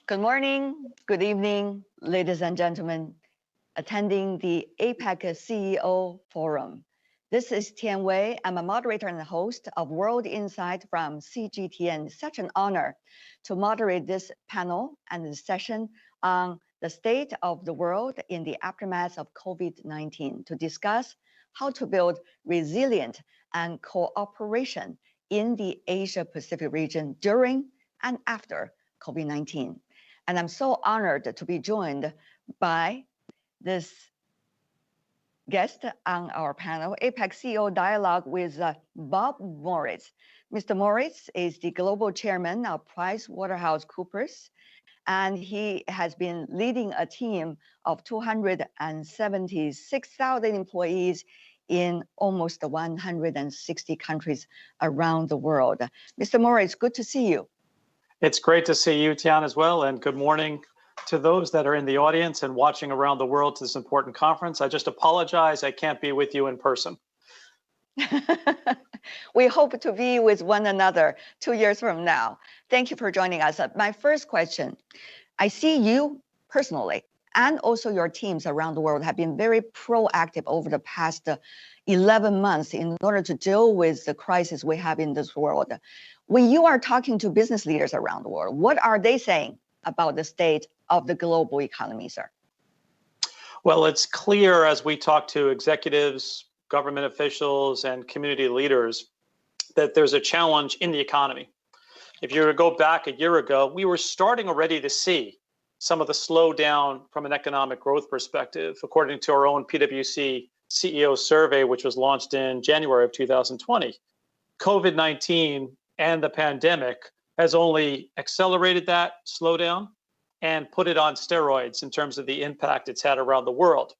Good morning, good evening, ladies and gentlemen, attending the APEC CEO Forum. This is Tian Wei. I'm a moderator and host of World Insight from CGTN. Such an honor to moderate this panel and this session on the state of the world in the aftermath of COVID-19 to discuss how to build resilient and cooperation in the Asia-Pacific region during and after COVID-19. And I'm so honored to be joined by this guest on our panel, APEC CEO Dialogue with Bob Moritz. Mr. Moritz is the global chairman of PricewaterhouseCoopers, and he has been leading a team of 276,000 employees in almost 160 countries around the world. Mr. Moritz, good to see you. It's great to see you, Tian, as well, and good morning to those that are in the audience and watching around the world to this important conference. I just apologize I can't be with you in person. We hope to be with one another 2 years from now. Thank you for joining us. My first question, I see you personally and also your teams around the world have been very proactive over the past 11 months in order to deal with the crisis we have in this world. When you are talking to business leaders around the world, what are they saying about the state of the global economy, sir? Well, it's clear as we talk to executives, government officials, and community leaders that there's a challenge in the economy. If you were to go back a year ago, we were starting already to see some of the slowdown from an economic growth perspective, according to our own PwC CEO survey, which was launched in January of 2020. COVID-19 and the pandemic has only accelerated that slowdown and put it on steroids in terms of the impact it's had around the world.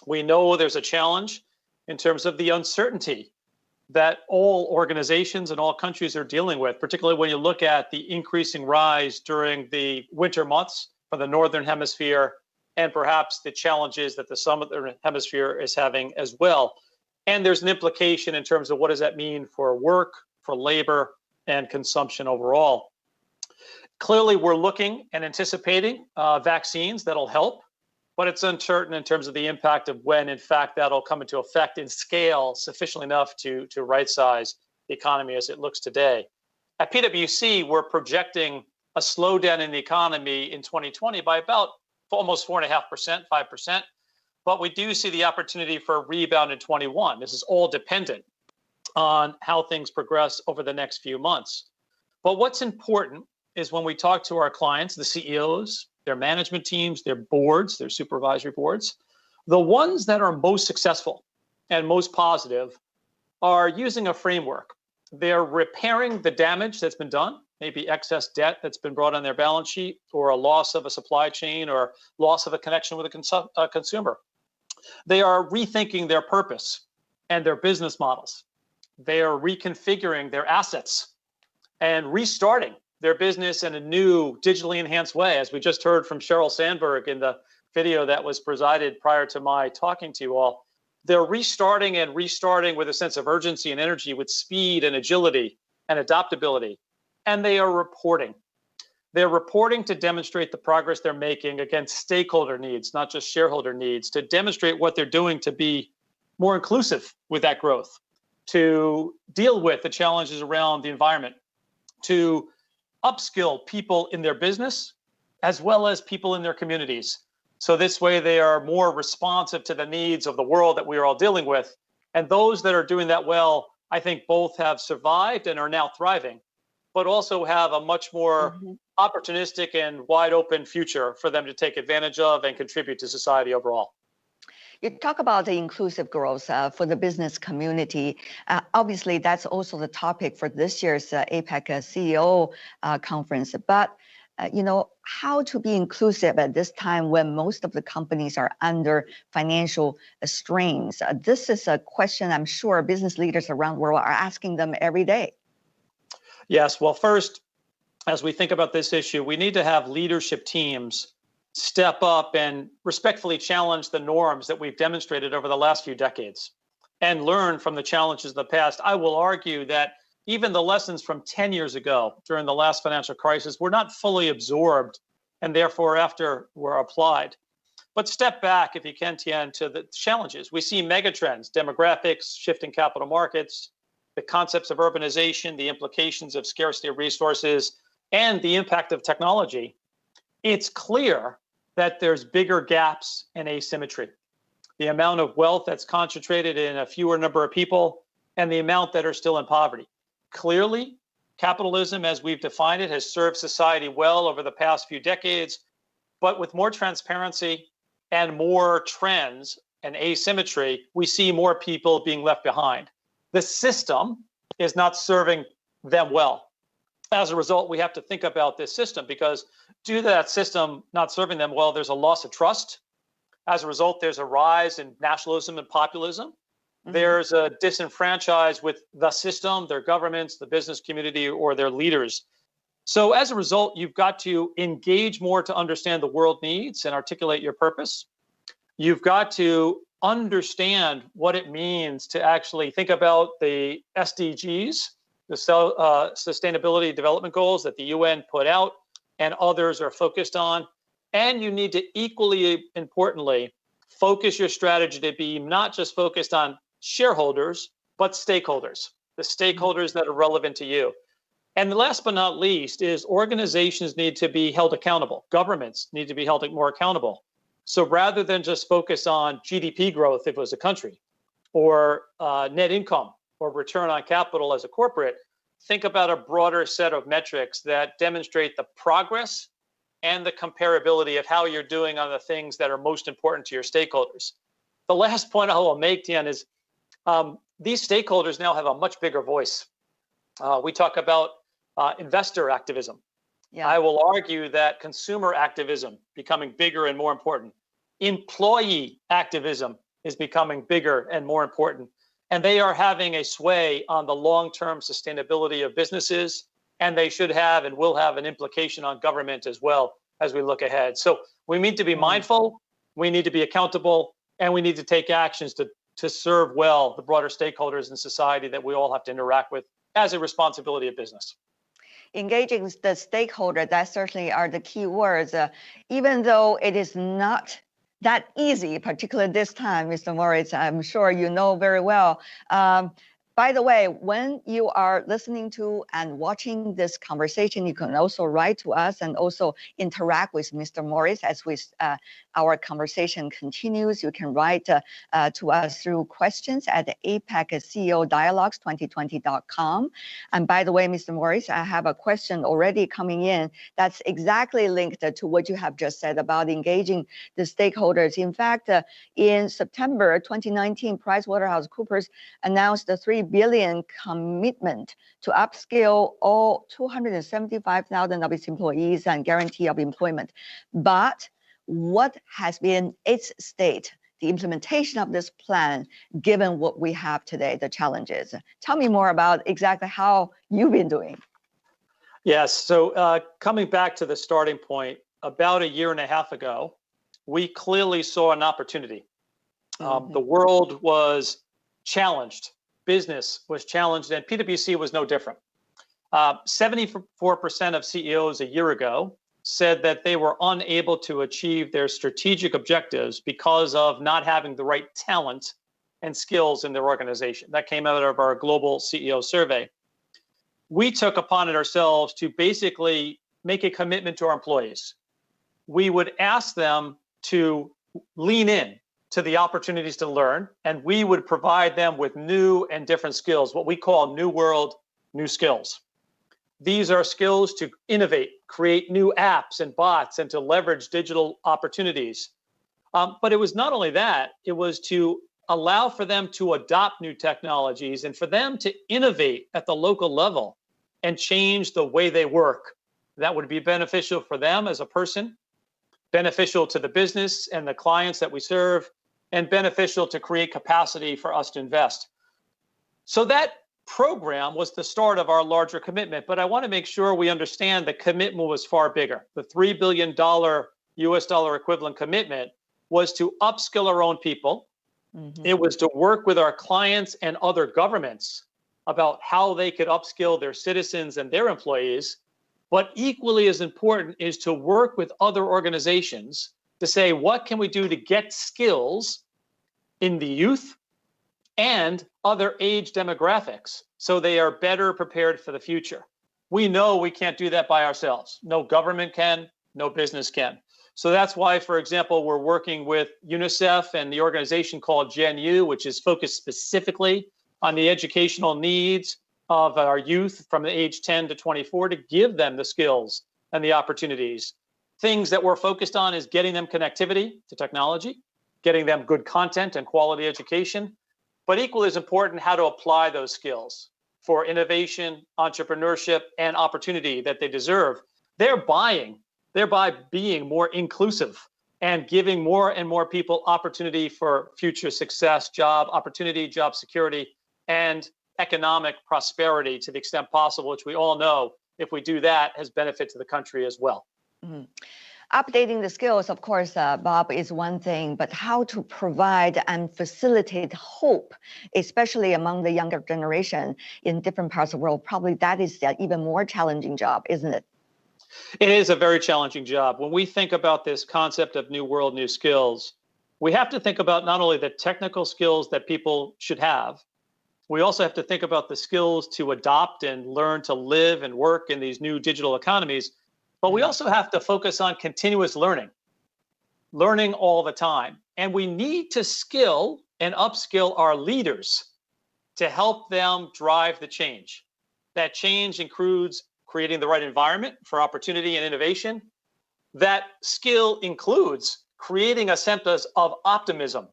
We know there's a challenge in terms of the uncertainty that all organizations and all countries are dealing with, particularly when you look at the increasing rise during the winter months for the Northern Hemisphere and perhaps the challenges that the Southern Hemisphere is having as well. And there's an implication in terms of what does that mean for work, for labor, and consumption overall. Clearly, we're looking and anticipating vaccines that'll help, but it's uncertain in terms of the impact of when, in fact, that'll come into effect in scale sufficiently enough to right-size the economy as it looks today. At PwC, we're projecting a slowdown in the economy in 2020 by about almost 4.5%, 5%, but we do see the opportunity for a rebound in 21. This is all dependent on how things progress over the next few months. But what's important is when we talk to our clients, the CEOs, their management teams, their boards, their supervisory boards, the ones that are most successful and most positive are using a framework. They're repairing the damage that's been done, maybe excess debt that's been brought on their balance sheet, or a loss of a supply chain, or loss of a connection with a consumer. They are rethinking their purpose and their business models. They are reconfiguring their assets and restarting their business in a new digitally enhanced way, as we just heard from Sheryl Sandberg in the video that was presided prior to my talking to you all. They're restarting with a sense of urgency and energy, with speed and agility and adaptability. And they are reporting. They're reporting to demonstrate the progress they're making against stakeholder needs, not just shareholder needs, to demonstrate what they're doing to be more inclusive with that growth, to deal with the challenges around the environment, to upskill people in their business, as well as people in their communities. So this way they are more responsive to the needs of the world that we are all dealing with. And those that are doing that well, I think both have survived and are now thriving, but also have a much more opportunistic and wide open future for them to take advantage of and contribute to society overall. You talk about the inclusive growth for the business community. Obviously, that's also the topic for this year's APEC CEO conference. But, how to be inclusive at this time when most of the companies are under financial strains? This is a question I'm sure business leaders around the world are asking them every day. Yes. Well, first, as we think about this issue, we need to have leadership teams step up and respectfully challenge the norms that we've demonstrated over the last few decades and learn from the challenges of the past. I will argue that even the lessons from 10 years ago during the last financial crisis were not fully absorbed and therefore after were applied. But step back, if you can, Tian, to the challenges. We see megatrends, demographics, shifting capital markets, the concepts of urbanization, the implications of scarcity of resources, and the impact of technology. It's clear that there's bigger gaps and asymmetry. The amount of wealth that's concentrated in a fewer number of people and the amount that are still in poverty. Clearly, capitalism, as we've defined it, has served society well over the past few decades, but with more transparency and more trends and asymmetry, we see more people being left behind. The system is not serving them well. As a result, we have to think about this system because due to that system not serving them well, there's a loss of trust. As a result, there's a rise in nationalism and populism. There's a disenfranchised with the system, their governments, the business community, or their leaders. So as a result, you've got to engage more to understand the world needs and articulate your purpose. You've got to understand what it means to actually think about the SDGs, the Sustainability Development Goals that the UN put out and others are focused on. And you need to equally importantly, focus your strategy to be not just focused on shareholders, but stakeholders, the stakeholders that are relevant to you. And last but not least is organizations need to be held accountable. Governments need to be held more accountable. So rather than just focus on GDP growth if it was a country, or net income or return on capital as a corporate, think about a broader set of metrics that demonstrate the progress and the comparability of how you're doing on the things that are most important to your stakeholders. The last point I will make, Tian, is these stakeholders now have a much bigger voice. We talk about investor activism. Yeah. I will argue that consumer activism becoming bigger and more important. Employee activism is becoming bigger and more important. And they are having a sway on the long-term sustainability of businesses, and they should have and will have an implication on government as well as we look ahead. So we need to be mindful, we need to be accountable, and we need to take actions to serve well the broader stakeholders in society that we all have to interact with as a responsibility of business. Engaging the stakeholder, that certainly are the key words, even though it is not that easy, particularly this time, Mr. Moritz, I'm sure you know very well. By the way, when you are listening to and watching this conversation, you can also write to us and also interact with Mr. Moritz as our conversation continues. You can write to us through questions at the APEC CEO Dialogues 2020.com. And by the way, Mr. Moritz, I have a question already coming in that's exactly linked to what you have just said about engaging the stakeholders. In fact, in September 2019, PricewaterhouseCoopers announced the $3 billion commitment to upskill all 275,000 of its employees and guarantee of employment. But what has been its state, the implementation of this plan, given what we have today, the challenges? Tell me more about exactly how you've been doing. Yes, so coming back to the starting point, about a year and a half ago, we clearly saw an opportunity. The world was challenged. Business was challenged, and PwC was no different. 74% of CEOs a year ago said that they were unable to achieve their strategic objectives because of not having the right talent and skills in their organization. That came out of our global CEO survey. We took upon it ourselves to basically make a commitment to our employees. We would ask them to lean in to the opportunities to learn, and we would provide them with new and different skills, what we call new world, new skills. These are skills to innovate, create new apps and bots, and to leverage digital opportunities. But it was not only that, it was to allow for them to adopt new technologies and for them to innovate at the local level and change the way they work. That would be beneficial for them as a person, beneficial to the business and the clients that we serve, and beneficial to create capacity for us to invest. So that program was the start of our larger commitment, but I want to make sure we understand the commitment was far bigger. The $3 billion US dollar equivalent commitment was to upskill our own people. It was to work with our clients and other governments about how they could upskill their citizens and their employees. But equally as important is to work with other organizations to say, what can we do to get skills in the youth and other age demographics so they are better prepared for the future? We know we can't do that by ourselves. No government can, no business can. So that's why, for example, we're working with UNICEF and the organization called Gen U, which is focused specifically on the educational needs of our youth from the age 10 to 24 to give them the skills and the opportunities. Things that we're focused on is getting them connectivity to technology, getting them good content and quality education, but equally as important, how to apply those skills for innovation, entrepreneurship, and opportunity that they deserve. Thereby being more inclusive and giving more and more people opportunity for future success, job opportunity, job security, and economic prosperity to the extent possible, which we all know, if we do that, has benefit to the country as well. Mm-hmm. Updating the skills, of course, Bob, is one thing, but how to provide and facilitate hope, especially among the younger generation in different parts of the world, probably that is an even more challenging job, isn't it? It is a very challenging job. When we think about this concept of new world, new skills, we have to think about not only the technical skills that people should have, we also have to think about the skills to adopt and learn to live and work in these new digital economies. But we also have to focus on continuous learning all the time. And we need to skill and upskill our leaders to help them drive the change. That change includes creating the right environment for opportunity and innovation. That skill includes creating a sense of optimism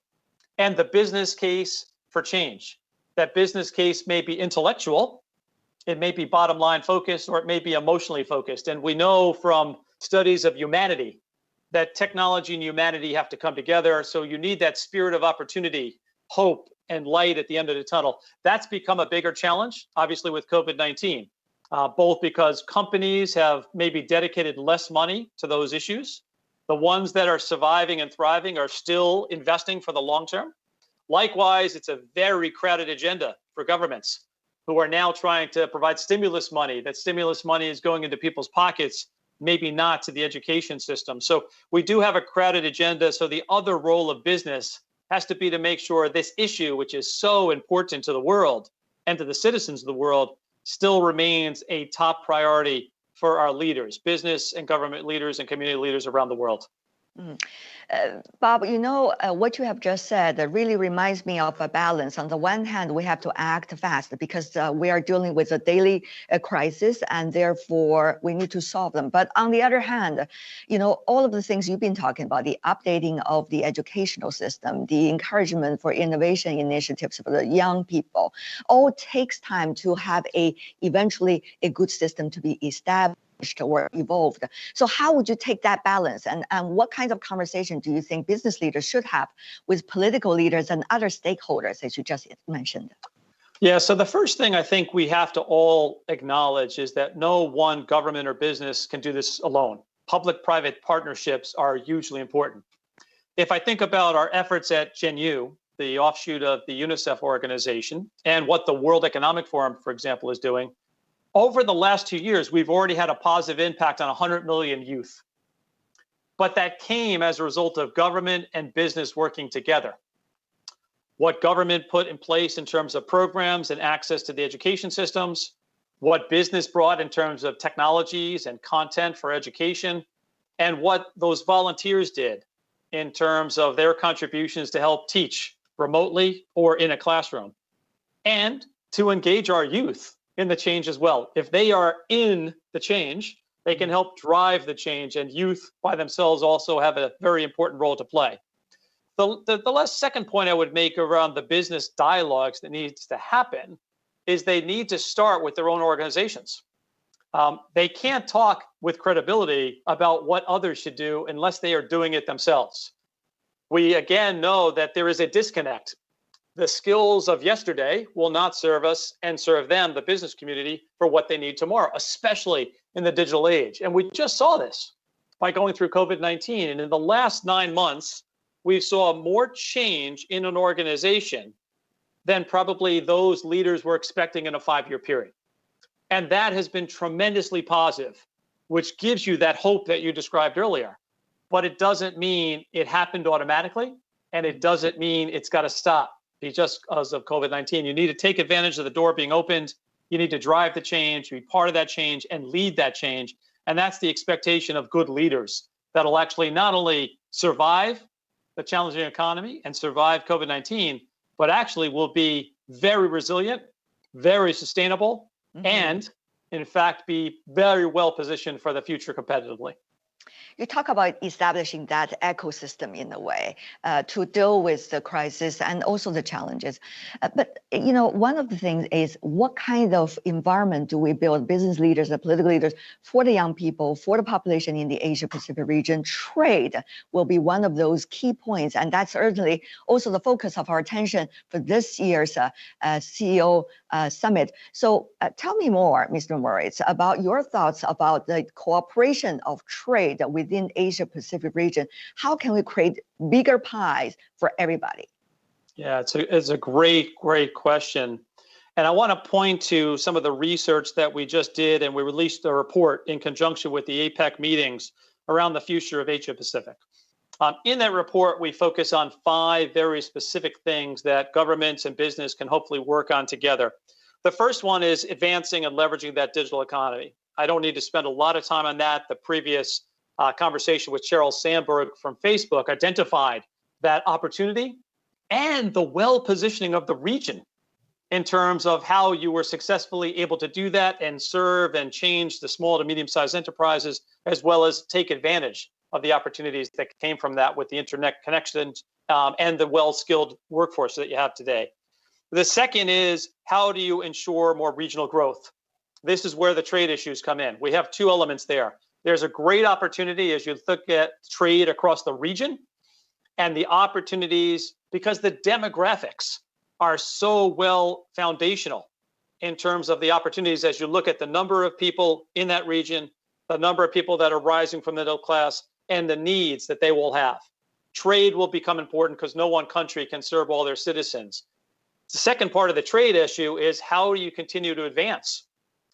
and the business case for change. That business case may be intellectual, it may be bottom line focused, or it may be emotionally focused. And we know from studies of humanity that technology and humanity have to come together. So you need that spirit of opportunity, hope, and light at the end of the tunnel. That's become a bigger challenge, obviously, with COVID-19, both because companies have maybe dedicated less money to those issues. The ones that are surviving and thriving are still investing for the long term. Likewise, it's a very crowded agenda for governments who are now trying to provide stimulus money. That stimulus money is going into people's pockets, maybe not to the education system. So we do have a crowded agenda. So the other role of business has to be to make sure this issue, which is so important to the world and to the citizens of the world, still remains a top priority for our leaders, business and government leaders and community leaders around the world. Mm. Bob, what you have just said really reminds me of a balance. On the one hand, we have to act fast because we are dealing with a daily crisis and therefore we need to solve them. But on the other hand, all of the things you've been talking about, the updating of the educational system, the encouragement for innovation initiatives for the young people, all takes time to have eventually a good system to be established or evolved. So how would you take that balance and what kinds of conversation do you think business leaders should have with political leaders and other stakeholders, as you just mentioned? Yeah, so the first thing I think we have to all acknowledge is that no one government or business can do this alone. Public-private partnerships are hugely important. If I think about our efforts at Gen U, the offshoot of the UNICEF organization, and what the World Economic Forum, for example, is doing, over the last 2 years, we've already had a positive impact on 100 million youth. But that came as a result of government and business working together. What government put in place in terms of programs and access to the education systems, what business brought in terms of technologies and content for education, and what those volunteers did in terms of their contributions to help teach remotely or in a classroom, and to engage our youth in the change as well. If they are in the change, they can help drive the change, and youth by themselves also have a very important role to play. The last second point I would make around the business dialogues that needs to happen is they need to start with their own organizations. They can't talk with credibility about what others should do unless they are doing it themselves. We again know that there is a disconnect. The skills of yesterday will not serve us and serve them, the business community, for what they need tomorrow, especially in the digital age. And we just saw this by going through COVID-19. And in the last 9 months, we saw more change in an organization than probably those leaders were expecting in a 5-year period. And that has been tremendously positive, which gives you that hope that you described earlier. But it doesn't mean it happened automatically, and it doesn't mean it's got to stop just because of COVID-19. You need to take advantage of the door being opened. You need to drive the change, be part of that change, and lead that change. And that's the expectation of good leaders that'll actually not only survive the challenging economy and survive COVID-19, but actually will be very resilient, very sustainable, and in fact, be very well positioned for the future competitively. You talk about establishing that ecosystem in a way to deal with the crisis and also the challenges. But, you know, one of the things is what kind of environment do we build, business leaders and political leaders, for the young people, for the population in the Asia-Pacific region? Trade will be one of those key points. And that's certainly also the focus of our attention for this year's CEO Summit. So tell me more, Mr. Moritz, about your thoughts about the cooperation of trade within Asia-Pacific region. How can we create bigger pies for everybody? Yeah, it's a great question. And I want to point to some of the research that we just did, and we released a report in conjunction with the APEC meetings around the future of Asia-Pacific. In that report, we focus on 5 very specific things that governments and business can hopefully work on together. The first one is advancing and leveraging that digital economy. I don't need to spend a lot of time on that. The previous conversation with Sheryl Sandberg from Facebook identified that opportunity and the well-positioning of the region in terms of how you were successfully able to do that and serve and change the small to medium-sized enterprises, as well as take advantage of the opportunities that came from that with the internet connections and the well-skilled workforce that you have today. The second is, how do you ensure more regional growth? This is where the trade issues come in. We have 2 elements there. There's a great opportunity as you look at trade across the region and the opportunities, because the demographics are so well foundational in terms of the opportunities as you look at the number of people in that region, the number of people that are rising from the middle class, and the needs that they will have. Trade will become important because no one country can serve all their citizens. The second part of the trade issue is, how do you continue to advance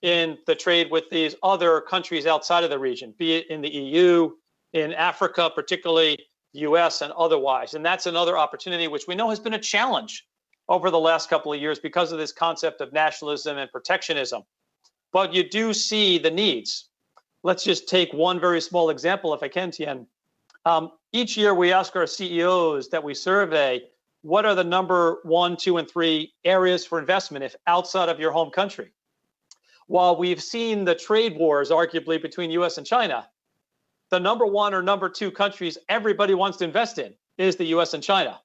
in the trade with these other countries outside of the region, be it in the EU, in Africa, particularly the US and otherwise. And that's another opportunity which we know has been a challenge over the last couple of years because of this concept of nationalism and protectionism. But you do see the needs. Let's just take one very small example, if I can, Tian. Each year we ask our CEOs that we survey, what are the number 1, 2, and 3 areas for investment if outside of your home country? While we've seen the trade wars, arguably, between US and China, the number 1 or number 2 countries everybody wants to invest in is the US and China.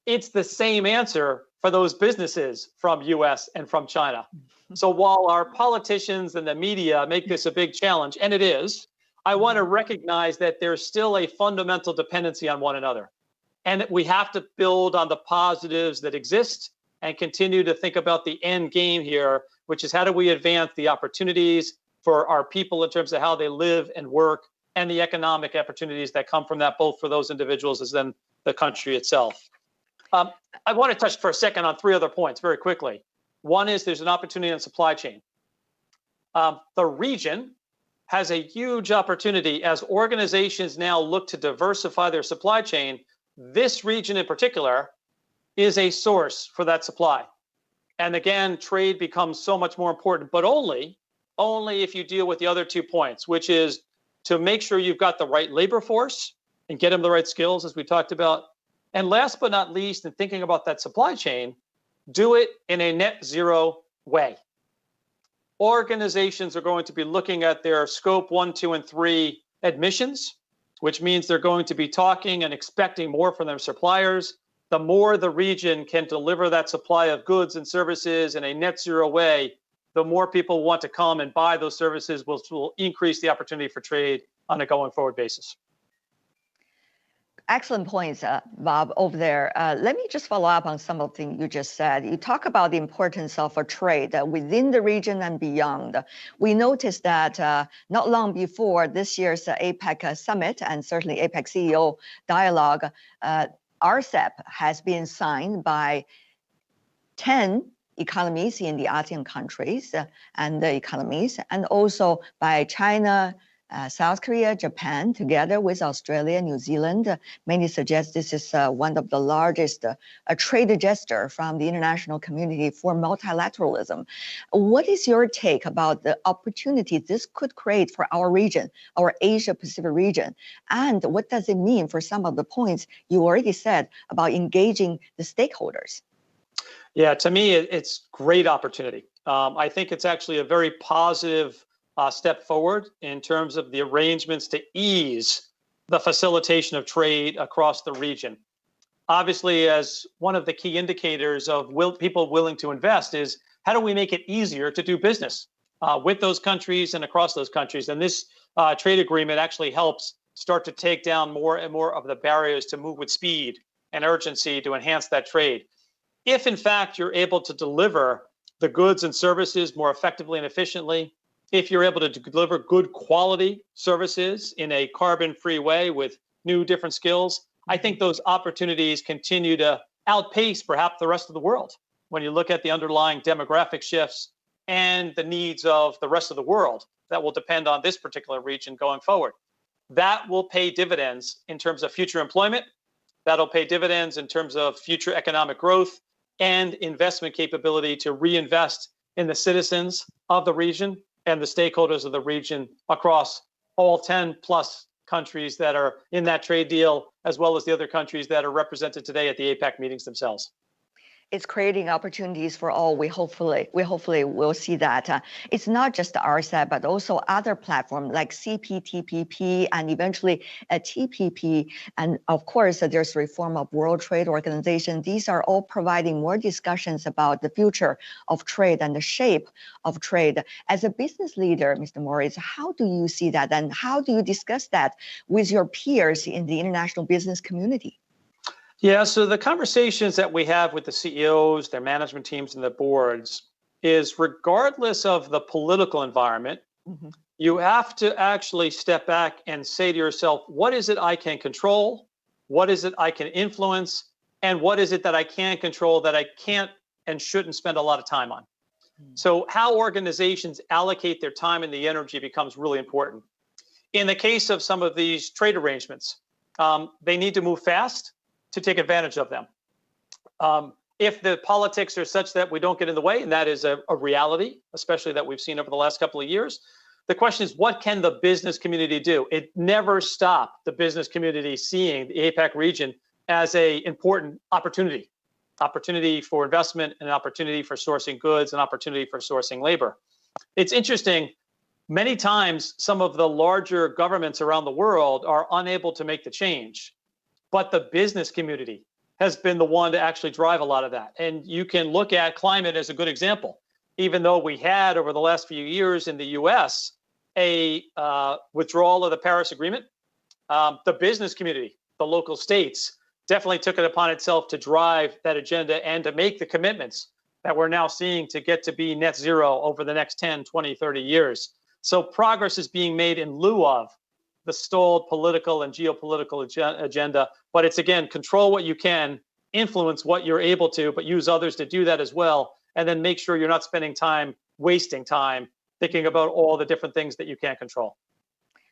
It's the same answer for those businesses from US and from China. So while our politicians and the media make this a big challenge, and it is, I want to recognize that there's still a fundamental dependency on one another. And that we have to build on the positives that exist and continue to think about the end game here, which is how do we advance the opportunities for our people in terms of how they live and work, and the economic opportunities that come from that, both for those individuals as then the country itself. I want to touch for a second on 3 other points very quickly. One is there's an opportunity in supply chain. The region has a huge opportunity as organizations now look to diversify their supply chain. This region in particular is a source for that supply. And again, trade becomes so much more important, but only if you deal with the other 2 points, which is to make sure you've got the right labor force and get them the right skills, as we talked about. And last but not least, in thinking about that supply chain, do it in a net zero way. Organizations are going to be looking at their scope 1, 2, and 3 emissions, which means they're going to be talking and expecting more from their suppliers. The more the region can deliver that supply of goods and services in a net zero way, the more people want to come and buy those services, which will increase the opportunity for trade on a going forward basis. Excellent points, Bob, over there. Let me just follow up on some of the things you just said. You talk about the importance of a trade within the region and beyond. We noticed that not long before this year's APEC Summit and certainly APEC CEO Dialogue, RCEP has been signed by 10 economies in the ASEAN countries and the economies, and also by China, South Korea, Japan, together with Australia, New Zealand. Many suggest this is one of the largest trade gesture from the international community for multilateralism. What is your take about the opportunity this could create for our region, our Asia-Pacific region? And what does it mean for some of the points you already said about engaging the stakeholders? Yeah, to me, it's great opportunity. I think it's actually a very positive step forward in terms of the arrangements to ease the facilitation of trade across the region. Obviously, as one of the key indicators of people willing to invest is how do we make it easier to do business with those countries and across those countries? And this trade agreement actually helps start to take down more and more of the barriers to move with speed and urgency to enhance that trade. If, in fact, you're able to deliver the goods and services more effectively and efficiently, if you're able to deliver good quality services in a carbon-free way with new, different skills, I think those opportunities continue to outpace perhaps the rest of the world when you look at the underlying demographic shifts and the needs of the rest of the world that will depend on this particular region going forward. That will pay dividends in terms of future employment. That'll pay dividends in terms of future economic growth and investment capability to reinvest in the citizens of the region and the stakeholders of the region across all 10 plus countries that are in that trade deal, as well as the other countries that are represented today at the APEC meetings themselves. It's creating opportunities for all. We hopefully will see that. It's not just RCEP, but also other platforms like CPTPP and eventually a TPP. And of course, there's reform of World Trade Organization. These are all providing more discussions about the future of trade and the shape of trade. As a business leader, Mr. Moritz, how do you see that? And how do you discuss that with your peers in the international business community? Yeah, so the conversations that we have with the CEOs, their management teams, and the boards is regardless of the political environment, you have to actually step back and say to yourself, what is it I can control? What is it I can influence? And what is it that I can't control that I can't and shouldn't spend a lot of time on? So how organizations allocate their time and the energy becomes really important. In the case of some of these trade arrangements, they need to move fast to take advantage of them. If the politics are such that we don't get in the way, and that is a reality, especially that we've seen over the last couple of years, the question is, what can the business community do? It never stopped the business community seeing the APEC region as an important opportunity for investment, an opportunity for sourcing goods, an opportunity for sourcing labor. It's interesting, many times some of the larger governments around the world are unable to make the change. But the business community has been the one to actually drive a lot of that. And you can look at climate as a good example. Even though we had over the last few years in the US a withdrawal of the Paris Agreement, the business community, the local states, definitely took it upon itself to drive that agenda and to make the commitments that we're now seeing to get to be net zero over the next 10, 20, 30 years. So progress is being made in lieu of the stalled political and geopolitical agenda. But it's, again, control what you can, influence what you're able to, but use others to do that as well. And then make sure you're not spending time, wasting time, thinking about all the different things that you can't control.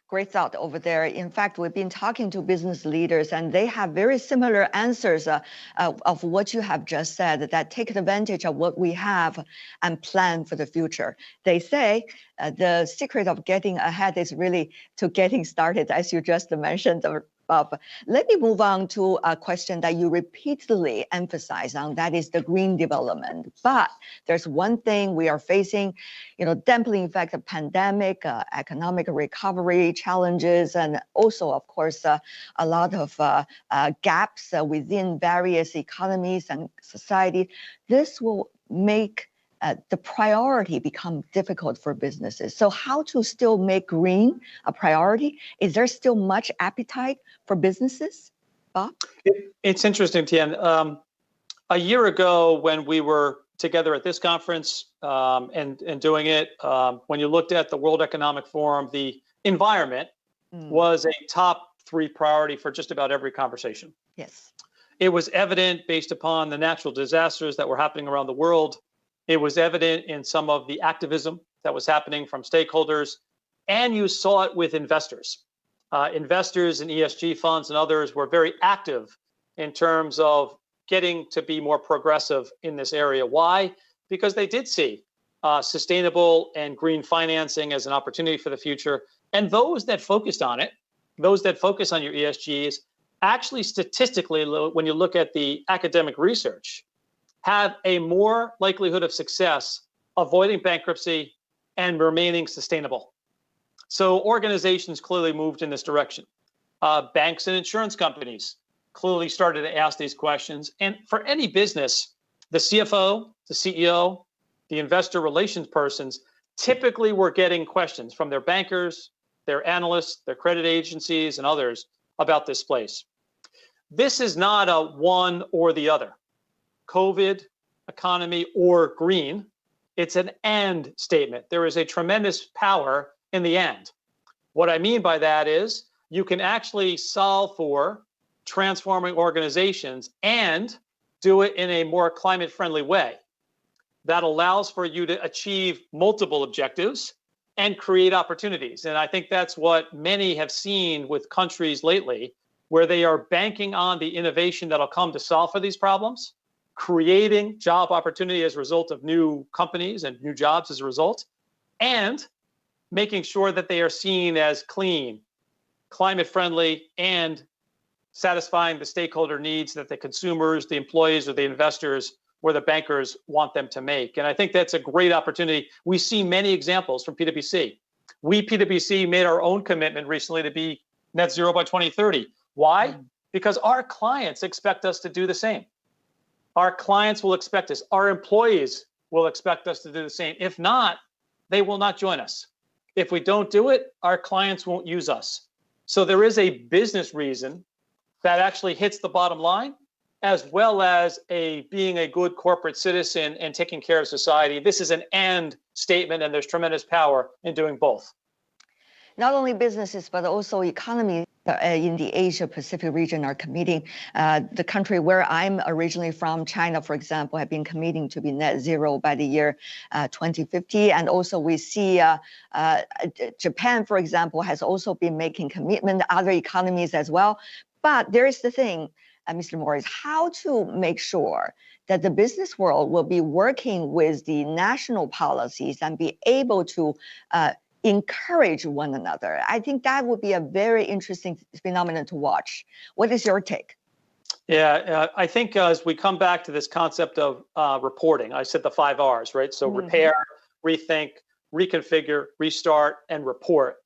Great thought over there. In fact, we've been talking to business leaders and they have very similar answers of what you have just said, that take advantage of what we have and plan for the future. They say the secret of getting ahead is really to getting started, as you just mentioned, Bob. Let me move on to a question that you repeatedly emphasize on, that is the green development. But there's one thing we are facing, dampening effect of pandemic, economic recovery challenges, and also, of course, a lot of gaps within various economies and society. This will make the priority become difficult for businesses. So how to still make green a priority? Is there still much appetite for businesses, Bob? It's interesting, Tian. A year ago, when we were together at this conference and doing it, when you looked at the World Economic Forum, the environment was a top 3 priority for just about every conversation. Yes. It was evident based upon the natural disasters that were happening around the world. It was evident in some of the activism that was happening from stakeholders, and you saw it with investors. Investors in ESG funds and others were very active in terms of getting to be more progressive in this area. Why? Because they did see sustainable and green financing as an opportunity for the future. And those that focused on it, those that focus on your ESGs, actually statistically, when you look at the academic research, have a more likelihood of success avoiding bankruptcy and remaining sustainable. So organizations clearly moved in this direction. Banks and insurance companies clearly started to ask these questions. And for any business, the CFO, the CEO, the investor relations persons typically were getting questions from their bankers, their analysts, their credit agencies, and others about this place. This is not a one or the other, COVID, economy, or green. It's an and statement. There is a tremendous power in the and. What I mean by that is you can actually solve for transforming organizations and do it in a more climate-friendly way that allows for you to achieve multiple objectives and create opportunities. And I think that's what many have seen with countries lately, where they are banking on the innovation that'll come to solve for these problems, creating job opportunity as a result of new companies and new jobs as a result, and making sure that they are seen as clean, climate friendly, and satisfying the stakeholder needs that the consumers, the employees, or the investors, or the bankers want them to make. And I think that's a great opportunity. We see many examples from PwC. We, PwC, made our own commitment recently to be net zero by 2030. Why? Because our clients expect us to do the same. Our clients will expect us. Our employees will expect us to do the same. If not, they will not join us. If we don't do it, our clients won't use us. So there is a business reason that actually hits the bottom line, as well as being a good corporate citizen and taking care of society. This is an and statement, and there's tremendous power in doing both. Not only businesses, but also economy in the Asia Pacific region are committing. The country where I'm originally from, China, for example, have been committing to be net zero by the year 2050. And also we see Japan, for example, has also been making commitment, other economies as well. But there is the thing, Mr. Moritz, how to make sure that the business world will be working with the national policies and be able to encourage one another. I think that would be a very interesting phenomenon to watch. What is your take? Yeah, I think as we come back to this concept of reporting, I said the 5 R's, right? So repair, rethink, reconfigure, restart, and report.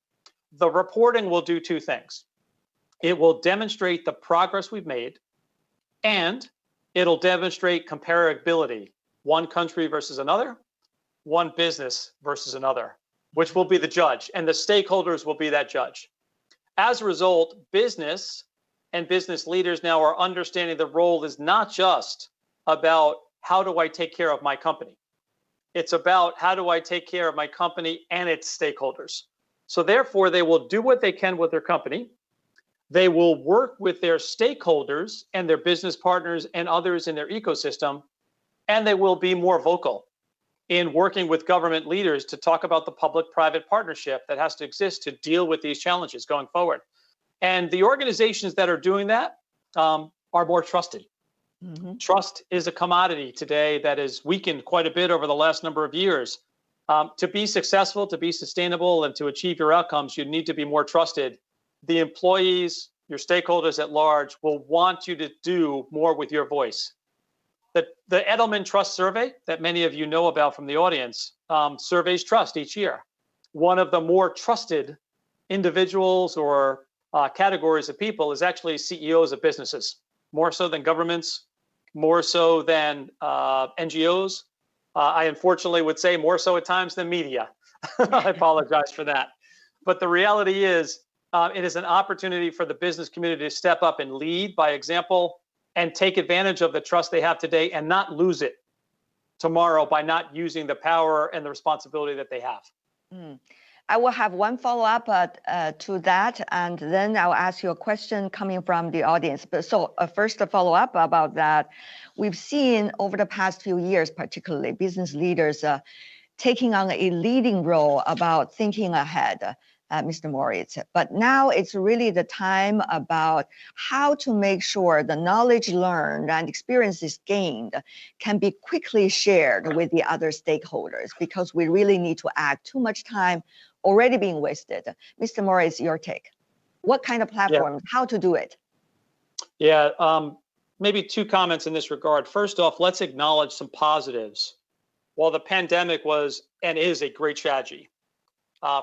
The reporting will do two things. It will demonstrate the progress we've made, and it'll demonstrate comparability, one country versus another, one business versus another, which will be the judge, and the stakeholders will be that judge. As a result, business and business leaders now are understanding the role is not just about how do I take care of my company. It's about how do I take care of my company and its stakeholders. So therefore, they will do what they can with their company. They will work with their stakeholders and their business partners and others in their ecosystem, and they will be more vocal in working with government leaders to talk about the public-private partnership that has to exist to deal with these challenges going forward. And the organizations that are doing that are more trusted. Trust is a commodity today that has weakened quite a bit over the last number of years. To be successful, to be sustainable, and to achieve your outcomes, you need to be more trusted. The employees, your stakeholders at large, will want you to do more with your voice. The Edelman Trust Survey that many of you know about from the audience surveys trust each year. One of the more trusted individuals or categories of people is actually CEOs of businesses, more so than governments, more so than NGOs. I unfortunately would say more so at times than media. I apologize for that. But the reality is, it is an opportunity for the business community to step up and lead by example and take advantage of the trust they have today and not lose it tomorrow by not using the power and the responsibility that they have. I will have one follow-up to that, and then I'll ask you a question coming from the audience. But so first, a follow-up about that. We've seen over the past few years, particularly business leaders taking on a leading role about thinking ahead, Mr. Moritz. But now it's really the time about how to make sure the knowledge learned and experiences gained can be quickly shared with the other stakeholders, because we really need to act. Too much time already being wasted. Mr. Moritz, your take. What kind of platforms, how to do it? Yeah, maybe two comments in this regard. First off, let's acknowledge some positives. While the pandemic was and is a great tragedy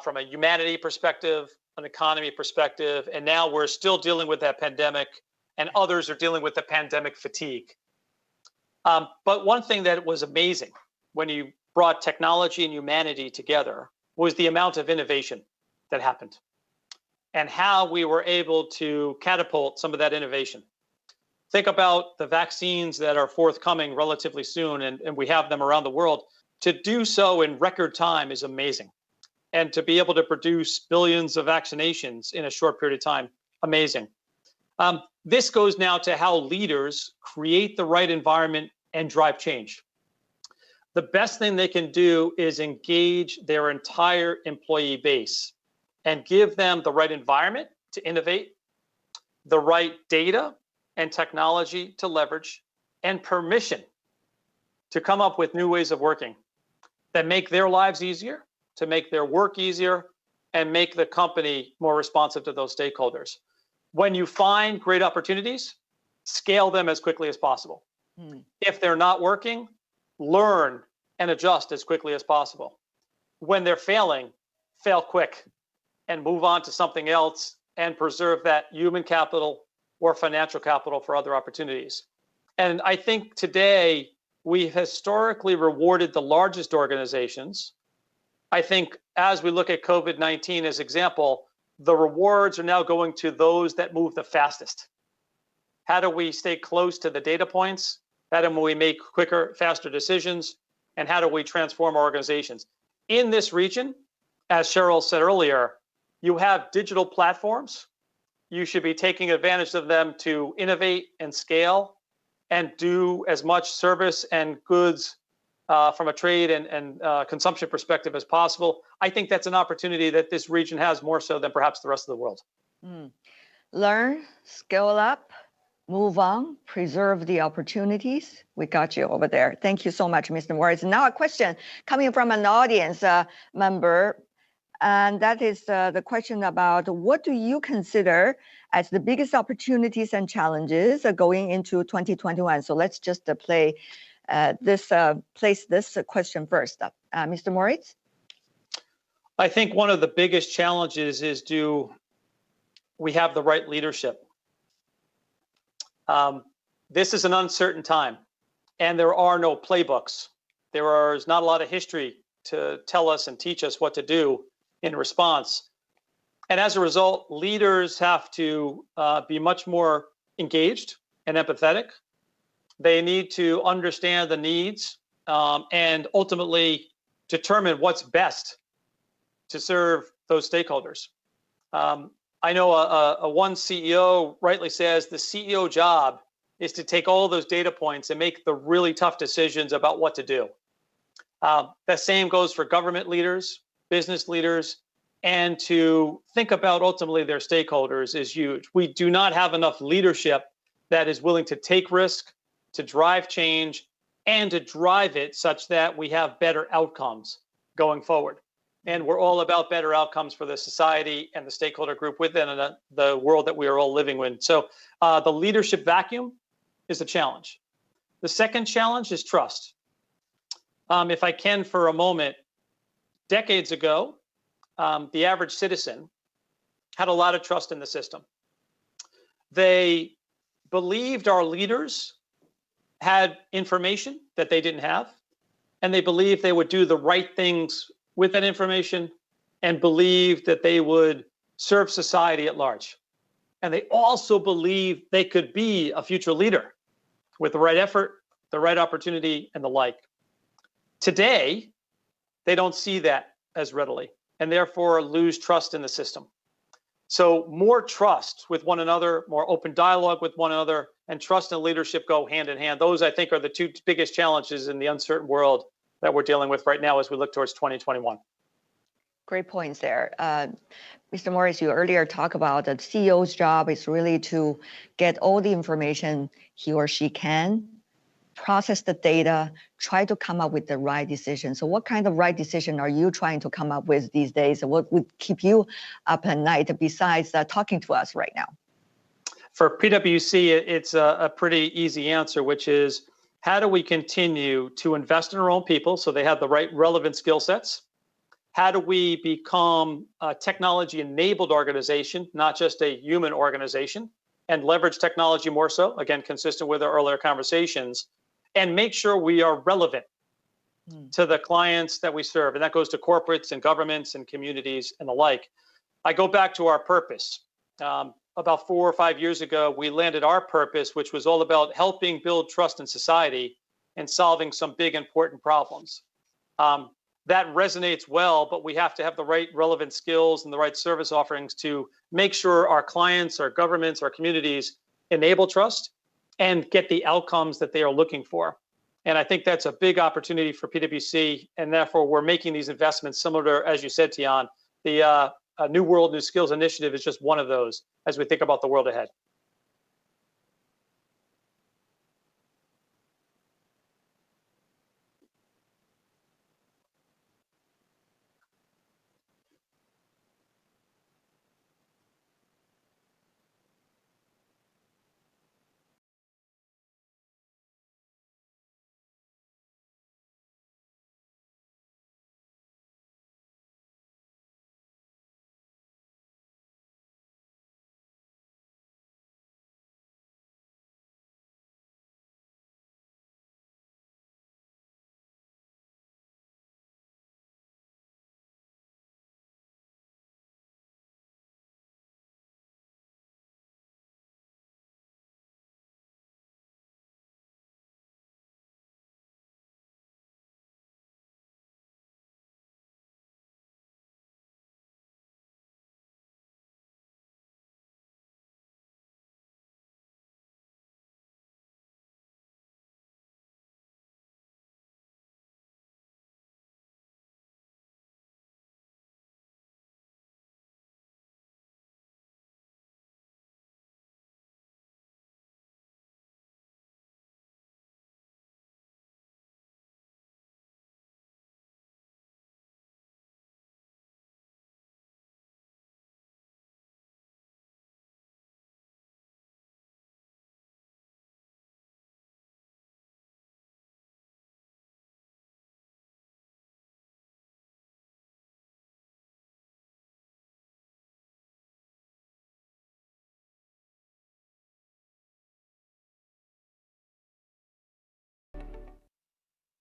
from a humanity perspective, an economy perspective, and now we're still dealing with that pandemic, and others are dealing with the pandemic fatigue. But one thing that was amazing when you brought technology and humanity together was the amount of innovation that happened and how we were able to catapult some of that innovation. Think about the vaccines that are forthcoming relatively soon, and we have them around the world. To do so in record time is amazing. And to be able to produce billions of vaccinations in a short period of time, amazing. This goes now to how leaders create the right environment and drive change. The best thing they can do is engage their entire employee base and give them the right environment to innovate, the right data and technology to leverage, and permission to come up with new ways of working that make their lives easier, to make their work easier, and make the company more responsive to those stakeholders. When you find great opportunities, scale them as quickly as possible. If they're not working, learn and adjust as quickly as possible. When they're failing, fail quick and move on to something else and preserve that human capital or financial capital for other opportunities. And I think today we historically rewarded the largest organizations. I think as we look at COVID-19 as example, the rewards are now going to those that move the fastest. How do we stay close to the data points? How do we make quicker, faster decisions? And how do we transform our organizations? In this region, as Cheryl said earlier, you have digital platforms. You should be taking advantage of them to innovate and scale and do as much service and goods from a trade and consumption perspective as possible. I think that's an opportunity that this region has more so than perhaps the rest of the world. Learn, scale up, move on, preserve the opportunities. We got you over there. Thank you so much, Mr. Moritz. Now a question coming from an audience member, and that is the question about what do you consider as the biggest opportunities and challenges going into 2021? So let's just place this question first. Mr. Moritz? I think one of the biggest challenges is, do we have the right leadership? This is an uncertain time, and there are no playbooks. There is not a lot of history to tell us and teach us what to do in response. And as a result, leaders have to be much more engaged and empathetic. They need to understand the needs and ultimately determine what's best to serve those stakeholders. I know one CEO rightly says the CEO job is to take all those data points and make the really tough decisions about what to do. The same goes for government leaders, business leaders, and to think about ultimately their stakeholders is huge. We do not have enough leadership that is willing to take risk, to drive change, and to drive it such that we have better outcomes going forward. And we're all about better outcomes for the society and the stakeholder group within the world that we are all living in. So the leadership vacuum is a challenge. The second challenge is trust. If I can for a moment, decades ago, the average citizen had a lot of trust in the system. They believed our leaders had information that they didn't have, and they believed they would do the right things with that information and believed that they would serve society at large. And they also believed they could be a future leader with the right effort, the right opportunity, and the like. Today, they don't see that as readily. and therefore lose trust in the system. So more trust with one another, more open dialogue with one another, and trust and leadership go hand in hand. Those, I think, are the two biggest challenges in the uncertain world that we're dealing with right now as we look towards 2021. Great points there. Mr. Moritz, you earlier talked about the CEO's job is really to get all the information he or she can, process the data, try to come up with the right decision. So what kind of right decision are you trying to come up with these days? What would keep you up at night besides talking to us right now? For PwC, it's a pretty easy answer, which is how do we continue to invest in our own people so they have the right relevant skill sets? How do we become a technology-enabled organization, not just a human organization, and leverage technology more so, again, consistent with our earlier conversations, and make sure we are relevant to the clients that we serve. And that goes to corporates and governments and communities and the like. I go back to our purpose. About 4 or 5 years ago, we landed our purpose, which was all about helping build trust in society and solving some big important problems. That resonates well, but we have to have the right relevant skills and the right service offerings to make sure our clients, our governments, our communities enable trust and get the outcomes that they are looking for. And I think that's a big opportunity for PwC, and therefore we're making these investments similar to, as you said, Tian, the New World, New Skills Initiative is just one of those as we think about the world ahead.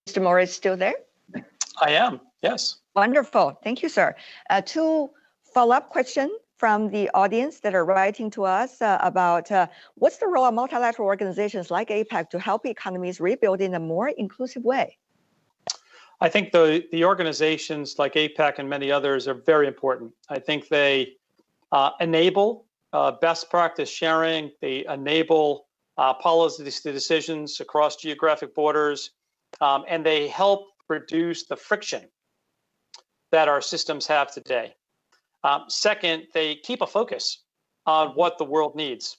Mr. Moritz, still there? I am, yes. Wonderful. Thank you, sir. Two follow-up questions from the audience that are writing to us about what's the role of multilateral organizations like APEC to help economies rebuild in a more inclusive way? I think the organizations like APEC and many others are very important. I think they enable best practice sharing. They enable policy decisions across geographic borders, and they help reduce the friction that our systems have today. Second, they keep a focus on what the world needs.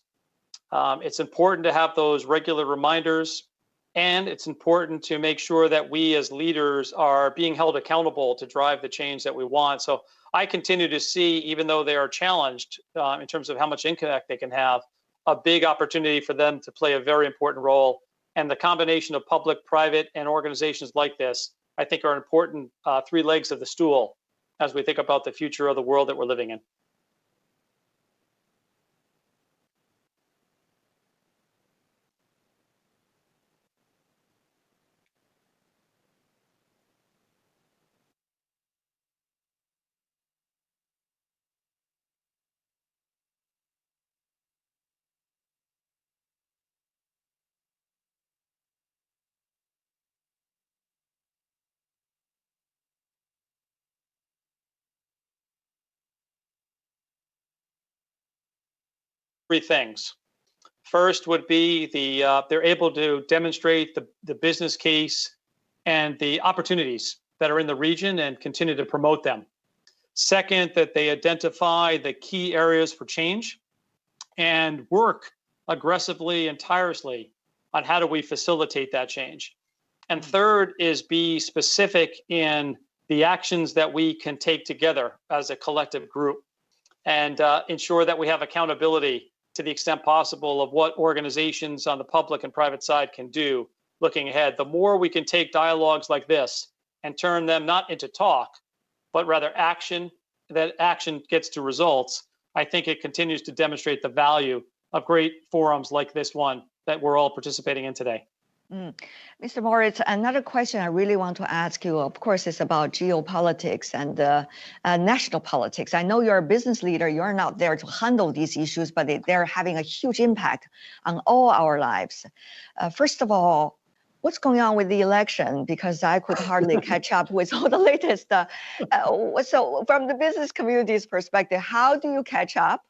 It's important to have those regular reminders, and it's important to make sure that we as leaders are being held accountable to drive the change that we want. So I continue to see, even though they are challenged in terms of how much impact they can have, a big opportunity for them to play a very important role. And the combination of public, private, and organizations like this, I think, are important three legs of the stool as we think about the future of the world that we're living in. three things. First would be they're able to demonstrate the business case and the opportunities that are in the region and continue to promote them. Second, that they identify the key areas for change and work aggressively and tirelessly on how do we facilitate that change. And third is be specific in the actions that we can take together as a collective group and ensure that we have accountability to the extent possible of what organizations on the public and private side can do looking ahead. The more we can take dialogues like this and turn them not into talk, but rather action, that action gets to results, I think it continues to demonstrate the value of great forums like this one that we're all participating in today. Mr. Moritz, another question I really want to ask you, of course, is about geopolitics and national politics. I know you're a business leader. You're not there to handle these issues, but they're having a huge impact on all our lives. First of all, what's going on with the election? Because I could hardly catch up with all the latest. So from the business community's perspective, how do you catch up?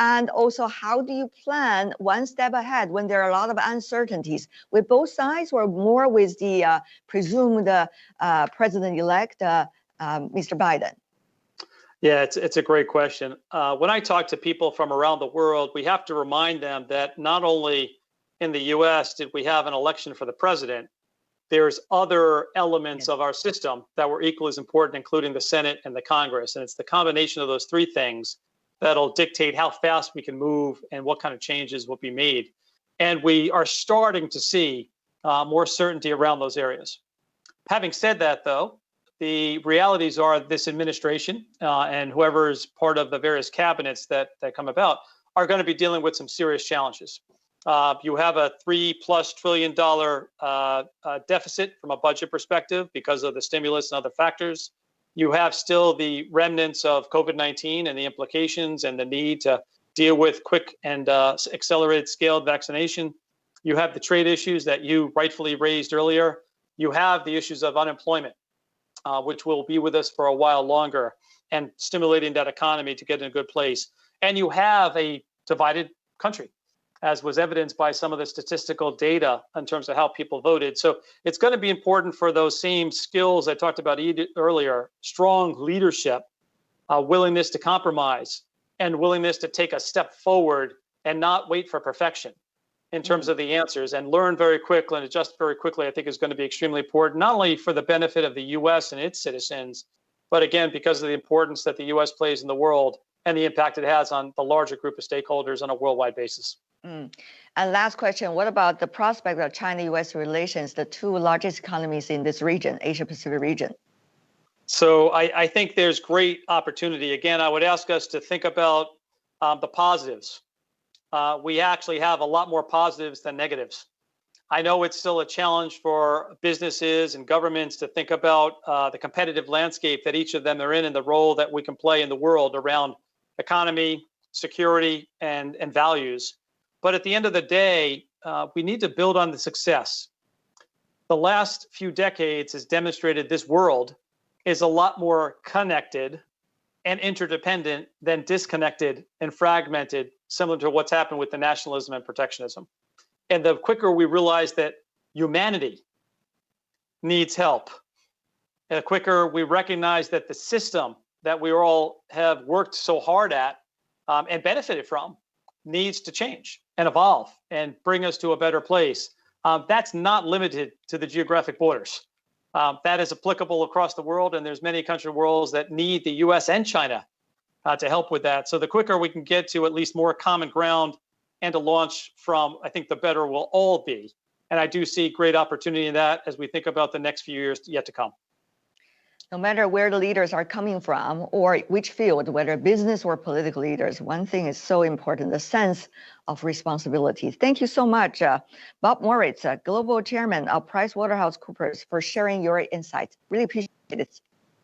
And also, how do you plan one step ahead when there are a lot of uncertainties with both sides, or more with the presumed president-elect, Mr. Biden? Yeah, it's a great question. When I talk to people from around the world, we have to remind them that not only in the U.S. did we have an election for the president, there's other elements of our system that were equally as important, including the Senate and the Congress. And it's the combination of those three things that'll dictate how fast we can move and what kind of changes will be made. And we are starting to see more certainty around those areas. Having said that, though, the realities are this administration and whoever is part of the various cabinets that come about are going to be dealing with some serious challenges. You have a $3+ trillion deficit from a budget perspective because of the stimulus and other factors. You have still the remnants of COVID-19 and the implications and the need to deal with quick and accelerated scaled vaccination. You have the trade issues that you rightfully raised earlier. You have the issues of unemployment, which will be with us for a while longer, and stimulating that economy to get in a good place. And you have a divided country, as was evidenced by some of the statistical data in terms of how people voted. So it's going to be important for those same skills I talked about earlier: strong leadership, willingness to compromise, and willingness to take a step forward and not wait for perfection in terms of the answers, and learn very quickly and adjust very quickly, I think is going to be extremely important, not only for the benefit of the U.S. and its citizens, but again, because of the importance that the U.S. plays in the world and the impact it has on the larger group of stakeholders on a worldwide basis. And last question, what about the prospect of China-U.S. relations, the two largest economies in this region, Asia-Pacific region? So I think there's great opportunity. Again, I would ask us to think about the positives. We actually have a lot more positives than negatives. I know it's still a challenge for businesses and governments to think about the competitive landscape that each of them are in and the role that we can play in the world around economy, security, and values. But at the end of the day, we need to build on the success. The last few decades has demonstrated this world is a lot more connected and interdependent than disconnected and fragmented, similar to what's happened with the nationalism and protectionism. And the quicker we realize that humanity needs help, and the quicker we recognize that the system that we all have worked so hard at and benefited from needs to change and evolve and bring us to a better place. That's not limited to the geographic borders. That is applicable across the world, and there's many country worlds that need the U.S. and China to help with that. So the quicker we can get to at least more common ground and to launch from, I think the better we'll all be. And I do see great opportunity in that as we think about the next few years yet to come. No matter where the leaders are coming from or which field, whether business or political leaders, one thing is so important, the sense of responsibility. Thank you so much, Bob Moritz, Global Chairman of PricewaterhouseCoopers, for sharing your insights. Really appreciate it.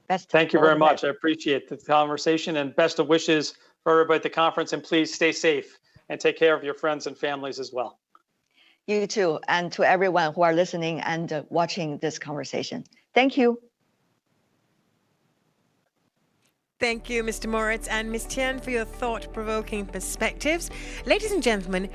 Thank you very much. I appreciate the conversation, and best of wishes for everybody at the conference. And please stay safe and take care of your friends and families as well. You too, and to everyone who are listening and watching this conversation. Thank you. Thank you, Mr. Moritz and Ms. Tian, for your thought-provoking perspectives. Ladies and gentlemen,